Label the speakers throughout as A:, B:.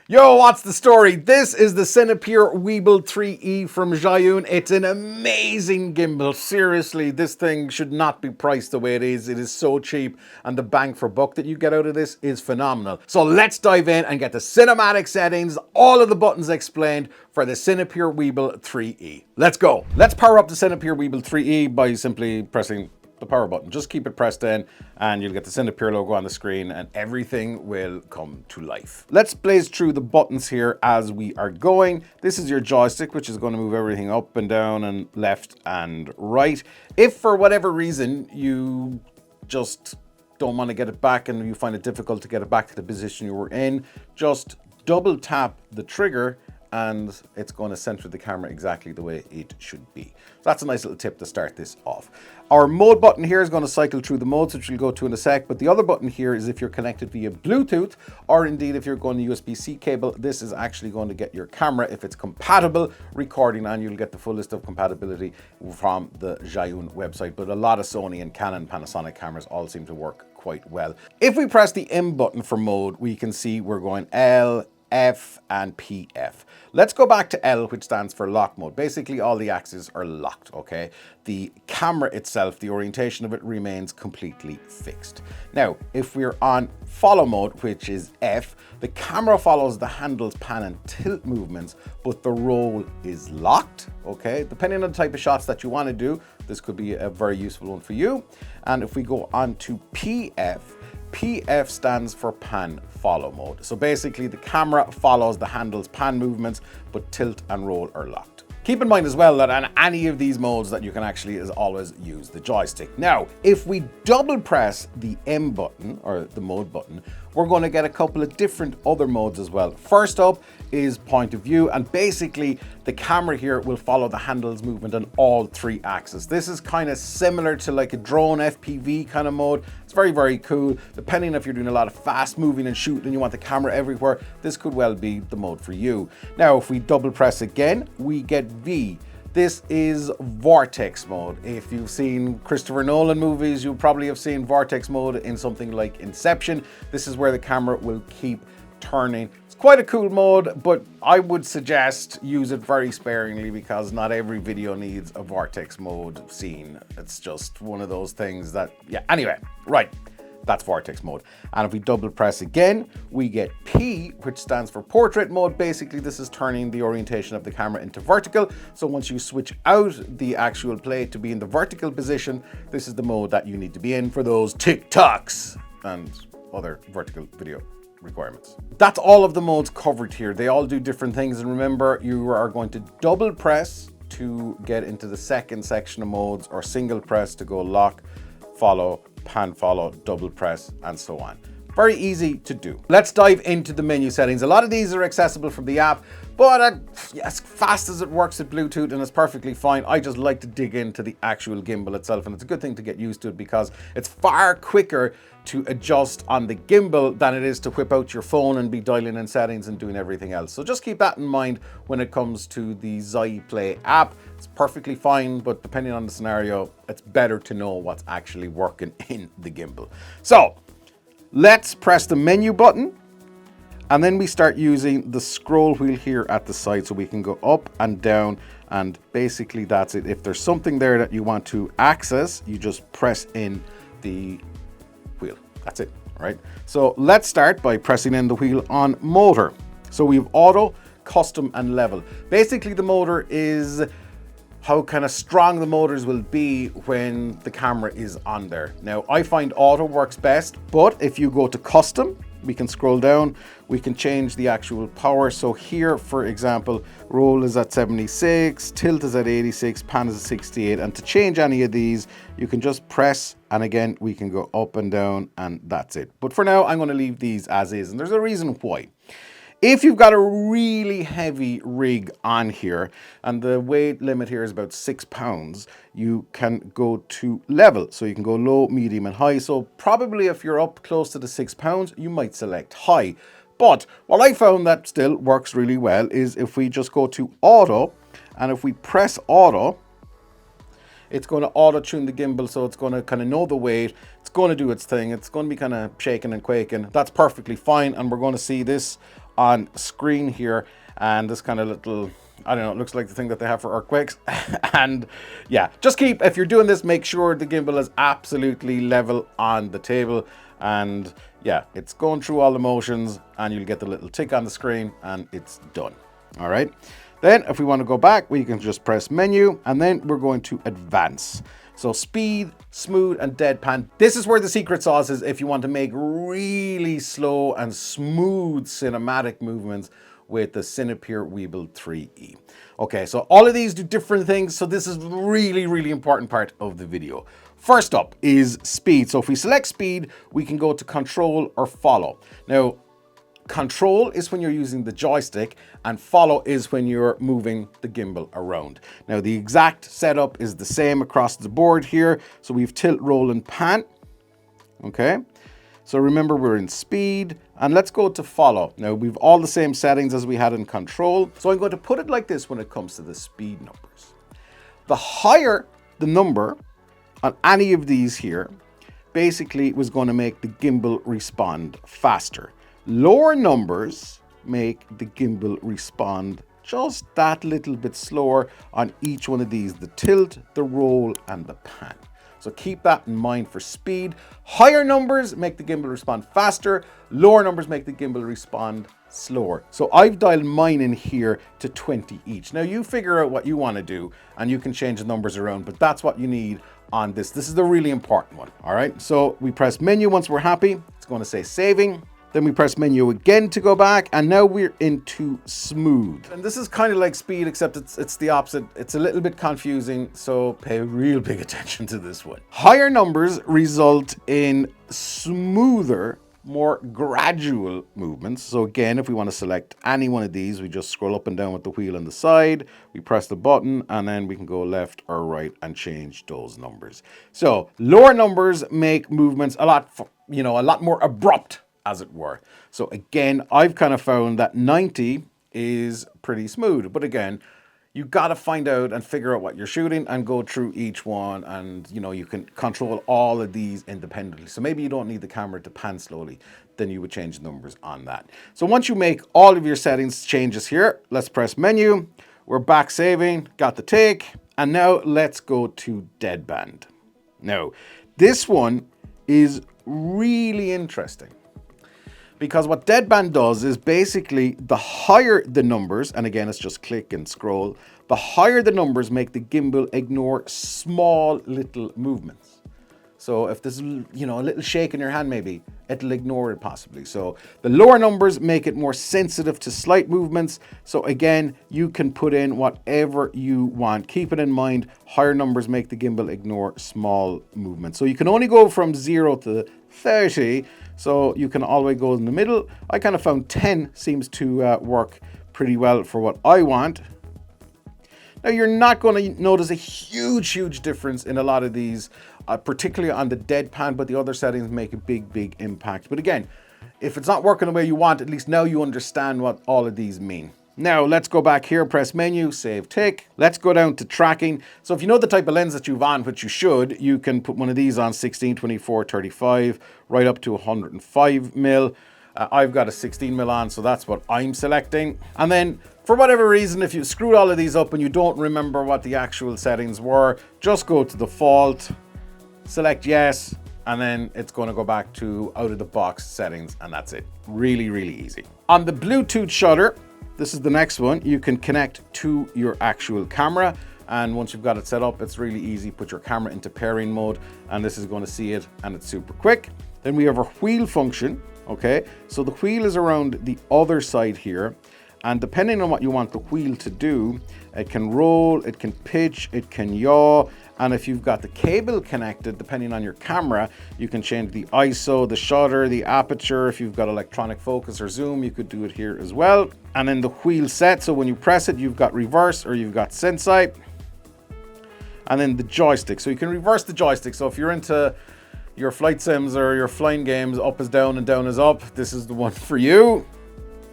A: Yo, what's the story? This is the Cinepeer Weebill 3E from Zhiyun. It's an amazing gimbal. Seriously, this thing should not be priced the way it is. It is so cheap, and the bang for buck that you get out of this is phenomenal. So let's dive in and get the cinematic settings, all of the buttons explained for the Cinepeer Weebill 3E. Let's go. Let's power up the Cinepeer Weebill 3E by simply pressing the power button. Just keep it pressed in and you'll get the Cinepeer logo on the screen and everything will come to life. Let's blaze through the buttons here as we are going. This is your joystick, which is going to move everything up and down and left and right. If for whatever reason you just don't want to get it back and you find it difficult to get it back to the position you were in, just double tap the trigger and it's going to center the camera exactly the way it should be. So that's a nice little tip to start this off. Our mode button here is going to cycle through the modes, which we'll go to in a sec, but the other button here is if you're connected via Bluetooth, or indeed if you're going to USB-C cable, this is actually going to get your camera, if it's compatible, recording, and you'll get the full list of compatibility from the Zhiyun website. But a lot of Sony and Canon, Panasonic cameras all seem to work quite well. If we press the M button for mode, we can see we're going L, F and PF. Let's go back to L, which stands for lock mode. Basically, all the axes are locked, okay? The camera itself, the orientation of it remains completely fixed. Now, if we're on follow mode, which is F, the camera follows the handle's pan and tilt movements, but the roll is locked, okay? Depending on the type of shots that you want to do, this could be a very useful one for you. And if we go on to PF, PF stands for pan follow mode. So basically the camera follows the handle's pan movements, but tilt and roll are locked. Keep in mind as well that on any of these modes that you can actually is always use the joystick. Now, if we double press the M button or the mode button, we're going to get a couple of different other modes as well. First up is point of view, and basically the camera here will follow the handle's movement on all three axes. This is kind of similar to like a drone FPV kind of mode. It's very, very cool. Depending if you're doing a lot of fast moving and shooting and you want the camera everywhere, this could well be the mode for you. Now, if we double press again, we get V. This is Vortex mode. If you've seen Christopher Nolan movies, you'll probably have seen Vortex mode in something like Inception. This is where the camera will keep turning. It's quite a cool mode, but I would suggest use it very sparingly because not every video needs a Vortex mode scene. It's just one of those things that, yeah, anyway, right. That's Vortex mode. And if we double press again, we get P, which stands for portrait mode. Basically, this is turning the orientation of the camera into vertical. So once you switch out the actual plate to be in the vertical position, this is the mode that you need to be in for those TikToks and other vertical video requirements. That's all of the modes covered here. They all do different things. And remember, you are going to double press to get into the second section of modes, or single press to go lock, follow, pan follow, double press, and so on. Very easy to do. Let's dive into the menu settings. A lot of these are accessible from the app, but as fast as it works with Bluetooth and it's perfectly fine, I just like to dig into the actual gimbal itself, and it's a good thing to get used to it because it's far quicker to adjust on the gimbal than it is to whip out your phone and be dialing in settings and doing everything else. So just keep that in mind when it comes to the Zhiyun app. It's perfectly fine, but depending on the scenario, it's better to know what's actually working in the gimbal. So let's press the menu button, and then we start using the scroll wheel here at the side so we can go up and down, and basically that's it. If there's something there that you want to access, you just press in the wheel. That's it, right? So let's start by pressing in the wheel on motor. So we have auto, custom, and level. Basically the motor is how kind of strong the motors will be when the camera is on there. Now, I find auto works best, but if you go to custom, we can scroll down, we can change the actual power. So here, for example, roll is at 76, tilt is at 86, pan is at 68. And to change any of these, you can just press, and again, we can go up and down, and that's it. But for now, I'm going to leave these as is, and there's a reason why. If you've got a really heavy rig on here and the weight limit here is about 6 pounds, you can go to level. So you can go low, medium, and high. So probably if you're up close to the 6 pounds, you might select high. But what I found that still works really well is if we just go to auto, and if we press auto, it's going to auto tune the gimbal, so it's going to kind of know the weight. It's going to do its thing. It's going to be kind of shaking and quaking. That's perfectly fine, and we're going to see this on screen here, and this kind of little, I don't know, it looks like the thing that they have for earthquakes. And yeah, just keep, if you're doing this, make sure the gimbal is absolutely level on the table. And yeah, it's going through all the motions, and you'll get the little tick on the screen, and it's done. All right. Then if we want to go back, we can just press menu, and then we're going to advance. So speed, smooth, and deadpan. This is where the secret sauce is if you want to make really slow and smooth cinematic movements with the Cinepeer Weebill 3E. Okay, so all of these do different things, so this is really, really important part of the video. First up is speed. So if we select speed, we can go to control or follow. Now, control is when you're using the joystick, and follow is when you're moving the gimbal around. Now, the exact setup is the same across the board here. So we've tilt, roll, and pan. Okay. So remember, we're in speed, and let's go to follow. Now, we've all the same settings as we had in control. So I'm going to put it like this when it comes to the speed numbers. The higher the number on any of these here, basically was going to make the gimbal respond faster. Lower numbers make the gimbal respond just that little bit slower on each one of these, the tilt, the roll, and the pan. So keep that in mind for speed. Higher numbers make the gimbal respond faster. Lower numbers make the gimbal respond slower. So I've dialed mine in here to 20 each. Now you figure out what you want to do, and you can change the numbers around, but that's what you need on this. This is the really important one. All right. So we press menu once we're happy. It's going to say saving. Then we press menu again to go back, and now we're into smooth. And this is kind of like speed, except it's the opposite. It's a little bit confusing, so pay real big attention to this one. Higher numbers result in smoother, more gradual movements. So again, if we want to select any one of these, we just scroll up and down with the wheel on the side, we press the button, and then we can go left or right and change those numbers. So lower numbers make movements a lot more abrupt, as it were. So again, I've kind of found that 90 is pretty smooth, but again, you got to find out and figure out what you're shooting and go through each one, and you can control all of these independently. So maybe you don't need the camera to pan slowly, then you would change the numbers on that. So once you make all of your settings changes here, let's press menu. We're back saving, got the take, and now let's go to deadband. Now, this one is really interesting, because what deadband does is basically the higher the numbers, and again, it's just click and scroll, the higher the numbers make the gimbal ignore small little movements. So if there's a little shake in your hand, maybe it'll ignore it possibly. So the lower numbers make it more sensitive to slight movements. So again, you can put in whatever you want. Keep it in mind, higher numbers make the gimbal ignore small movements. So you can only go from 0 to 30. So you can always go in the middle. I kind of found 10 seems to work pretty well for what I want. Now, you're not going to notice a huge difference in a lot of these, particularly on the deadpan, but the other settings make a big impact. But again, if it's not working the way you want, at least now you understand what all of these mean. Now, let's go back here, press menu, save take. Let's go down to tracking. So if you know the type of lens that you've on, which you should, you can put one of these on 16, 24, 35, right up to 105 mil. I've got a 16 mil on, so that's what I'm selecting. And then for whatever reason, if you screwed all of these up and you don't remember what the actual settings were, just go to default, select yes, and then it's going to go back to out of the box settings, and that's it. Really easy. On the Bluetooth shutter, this is the next one. You can connect to your actual camera, and once you've got it set up, it's really easy. Put your camera into pairing mode, and this is going to see it, and it's super quick. Then we have our wheel function. Okay, so the wheel is around the other side here, and depending on what you want the wheel to do, it can roll, it can pitch, it can yaw, and if you've got the cable connected, depending on your camera, you can change the ISO, the shutter, the aperture. If you've got electronic focus or zoom, you could do it here as well. And then the wheel set, so when you press it, you've got reverse or you've got sensei. And then the joystick, so you can reverse the joystick. So if you're into your flight sims or your flying games, up is down and down is up, this is the one for you.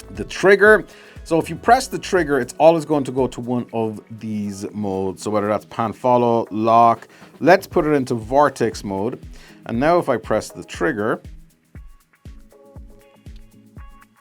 A: The trigger, so if you press the trigger, it's always going to go to one of these modes. So whether that's pan follow, lock, let's put it into Vortex mode. And now if I press the trigger,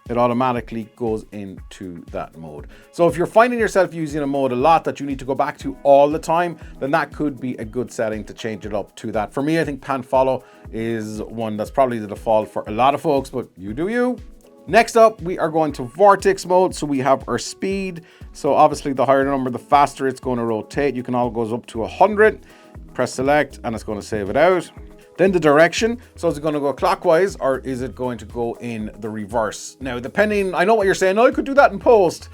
A: it automatically goes into that mode. So if you're finding yourself using a mode a lot that you need to go back to all the time, then that could be a good setting to change it up to that. For me, I think pan follow is one that's probably the default for a lot of folks, but you do you. Next up, we are going to Vortex mode. So we have our speed. So obviously the higher the number, the faster it's going to rotate. You can all goes up to 100, press select, and it's going to save it out. Then the direction. So is it going to go clockwise or is it going to go in the reverse? Now, depending, I know what you're saying. Oh, I could do that in post.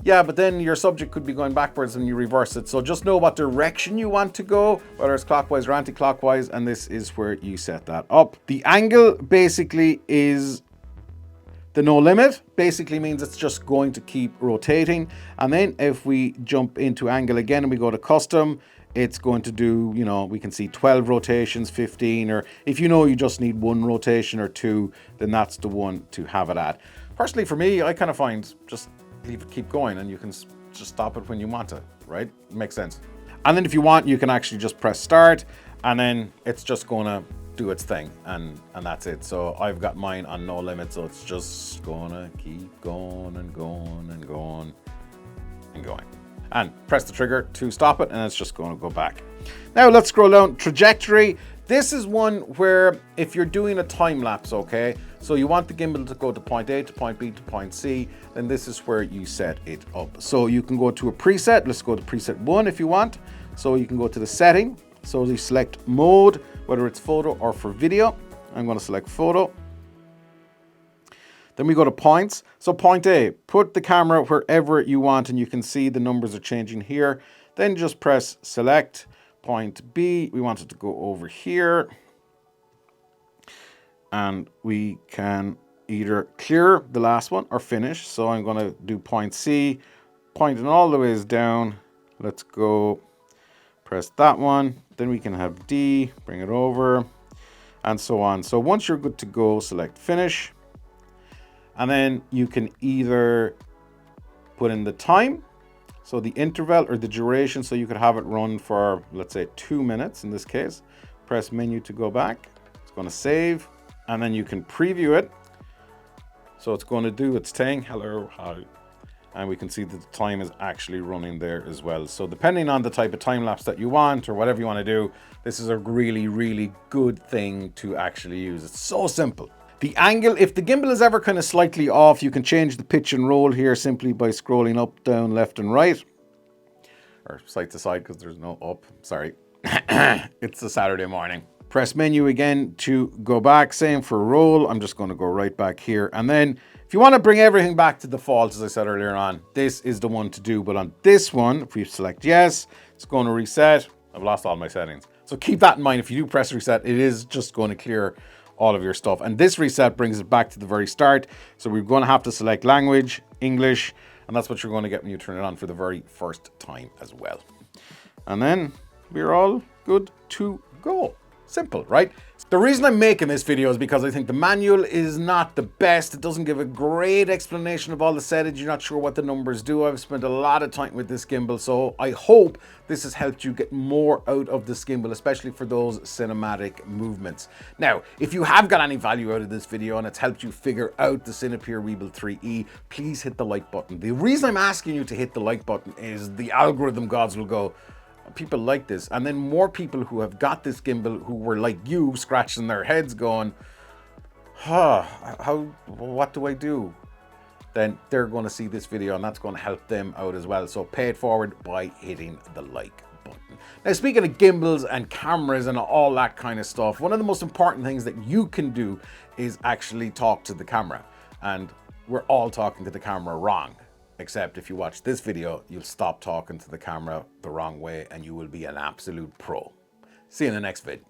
A: Yeah, but then your subject could be going backwards and you reverse it. So just know what direction you want to go, whether it's clockwise or anti-clockwise. And this is where you set that up. The angle basically is the no limit. Basically means it's just going to keep rotating. And then if we jump into angle again and we go to custom, it's going to do, you know, we can see 12 rotations, 15, or if you know you just need one rotation or two, then that's the one to have it at. Personally, for me, I kind of find just leave it, keep going, and you can just stop it when you want to, right? Makes sense. And then if you want, you can actually just press start, and then it's just going to do its thing, and that's it. So I've got mine on no limit, so it's just gonna keep going and going and going and going. And press the trigger to stop it, and it's just going to go back. Now let's scroll down. Trajectory. This is one where if you're doing a time lapse, okay, so you want the gimbal to go to point A to point B to point C, then this is where you set it up. So you can go to a preset. Let's go to preset 1 if you want. So you can go to the setting. So you select mode, whether it's photo or for video. I'm going to select photo. Then we go to points. So point A, put the camera wherever you want, and you can see the numbers are changing here. Then just press select. Point B, we want it to go over here. And we can either clear the last one or finish. So I'm going to do point C, pointing all the ways down. Let's go press that one. Then we can have D, bring it over, and so on. So once you're good to go, select finish. And then you can either put in the time, so the interval or the duration, so you could have it run for, let's say, 2 minutes in this case. Press menu to go back. It's going to save, and then you can preview it. So it's going to do its thing. Hello, hi. And we can see that the time is actually running there as well. So depending on the type of time lapse that you want or whatever you want to do, this is a really, really good thing to actually use. It's so simple. The angle, if the gimbal is ever kind of slightly off, you can change the pitch and roll here simply by scrolling up, down, left and right. Or side to side because there's no up, sorry. It's a Saturday morning. Press menu again to go back, same for roll. I'm just going to go right back here. And then if you want to bring everything back to default, as I said earlier on, this is the one to do. But on this one, if we select yes, it's going to reset. I've lost all my settings. So keep that in mind. If you do press reset, it is just going to clear all of your stuff. And this reset brings it back to the very start. So we're going to have to select language, English, and that's what you're going to get when you turn it on for the very first time as well. And then we're all good to go. Simple, right? The reason I'm making this video is because I think the manual is not the best. It doesn't give a great explanation of all the settings. You're not sure what the numbers do. I've spent a lot of time with this gimbal, so I hope this has helped you get more out of this gimbal, especially for those cinematic movements. Now, if you have got any value out of this video and it's helped you figure out the Cinepeer Weebill 3E, please hit the like button. The reason I'm asking you to hit the like button is the algorithm gods will go, people like this, and then more people who have got this gimbal who were like you scratching their heads going, what do I do? Then they're going to see this video and that's going to help them out as well. So pay it forward by hitting the like button. Now, speaking of gimbals and cameras and all that kind of stuff, one of the most important things that you can do is actually talk to the camera. And we're all talking to the camera wrong. Except if you watch this video, you'll stop talking to the camera the wrong way and you will be an absolute pro. See you in the next vid.